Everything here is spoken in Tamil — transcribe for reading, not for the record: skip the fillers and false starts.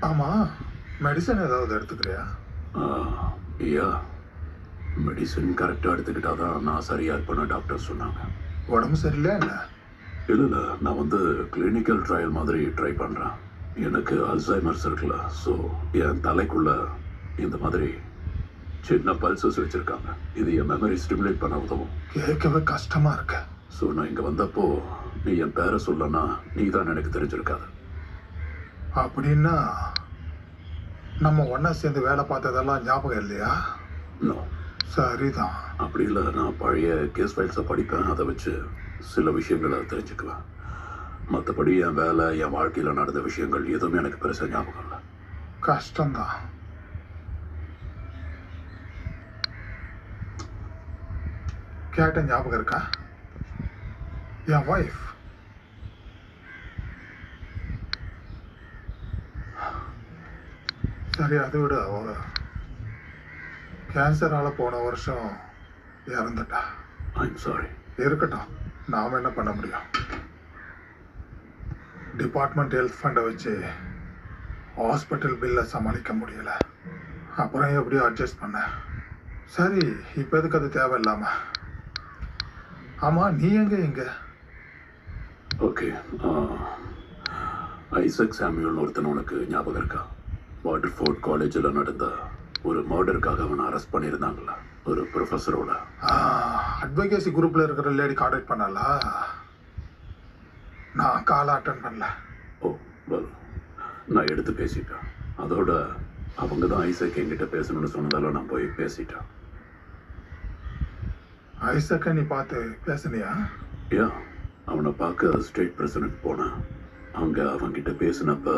ஆமா, மெடிசன் ஏதாவது எடுத்துக்கிறியா? ஐயா, மெடிசன் கரெக்டாக எடுத்துக்கிட்டா தான் நான் சரியாக இருப்பேன்னு டாக்டர் சொன்னாங்க. உடம்பு சரியில்லையா என்ன? இல்லை, நான் வந்து கிளினிக்கல் ட்ரையல் மாதிரி ட்ரை பண்ணுறேன். எனக்கு அல்சைமர்ஸ் இருக்குல்ல, ஸோ என் தலைக்குள்ள இந்த மாதிரி சின்ன பல்சஸ் வச்சுருக்காங்க. இது என் மெமரி ஸ்டிமுலேட் பண்ண உதவும். கேட்கவே கஷ்டமா இருக்கு. ஸோ நான் இங்கே வந்தப்போ நீ என் பேரை சொல்லனா நீ தான் எனக்கு தெரிஞ்சிருக்காது. அப்படின்னா நம்ம ஒண்ணா சேர்ந்து வேலை பார்த்ததெல்லாம் ஞாபகம் இல்லையா? நோ, சரிதான். அப்படி இல்லை. நான் பழைய கேஸ் ஃபைல்ஸை படிப்பேன், அதை வச்சு சில விஷயங்களை தெரிஞ்சுக்குவேன். மற்றபடி என் வேலை, என் வாழ்க்கையில் நடந்த விஷயங்கள் எதுவுமே எனக்கு பெருசாக ஞாபகம் இல்லை. கஷ்டம்தான். கேட்ட ஞாபகம் இருக்கா? என் ஒய்ஃப். சரி, அதை விட அவ கேன்சரால போன வருஷம் இறந்துட்டா. I'm sorry. இருக்கட்டும், நாம என்ன பண்ண முடியும்? டிபார்ட்மெண்ட் ஹெல்த் ஃபண்டை வச்சு ஹாஸ்பிட்டல் பில்லை சமாளிக்க முடியல. அப்புறம் எப்படியோ அட்ஜஸ்ட் பண்ண. சரி, இப்போ எதுக்கு அது தேவையில்லாம? ஆமா, நீ எங்க இங்க? ஓகே, ஐசக் சாமியூல் ஒருத்தன் உனக்கு ஞாபகம் இருக்கா? வாட்டர்ஃபோர்ட் காலேஜில் நடந்த ஒரு மர்டருக்காக அவனை அரெஸ்ட் பண்ணியிருந்தாங்களா, ஒரு ப்ரொஃபஸரோட. அட்வொகேசி குரூப்ல இருக்கிற லேடி கான்டாக்ட் பண்ணலா? நான் காலை அட்டன் பண்ணல. ஓ வெல், நான் எடுத்து பேசிட்டேன். அதோட அவங்க தான் ஐசக் என்கிட்ட பேசணும்னு சொன்னதால நான் போய் பேசிட்டேன். ஐசக்க நீ பார்த்து பேசுனியா? அவனை பார்க்க ஸ்டேட் பிரசிடென்ட் போனேன். அங்கே அவன்கிட்ட பேசினப்ப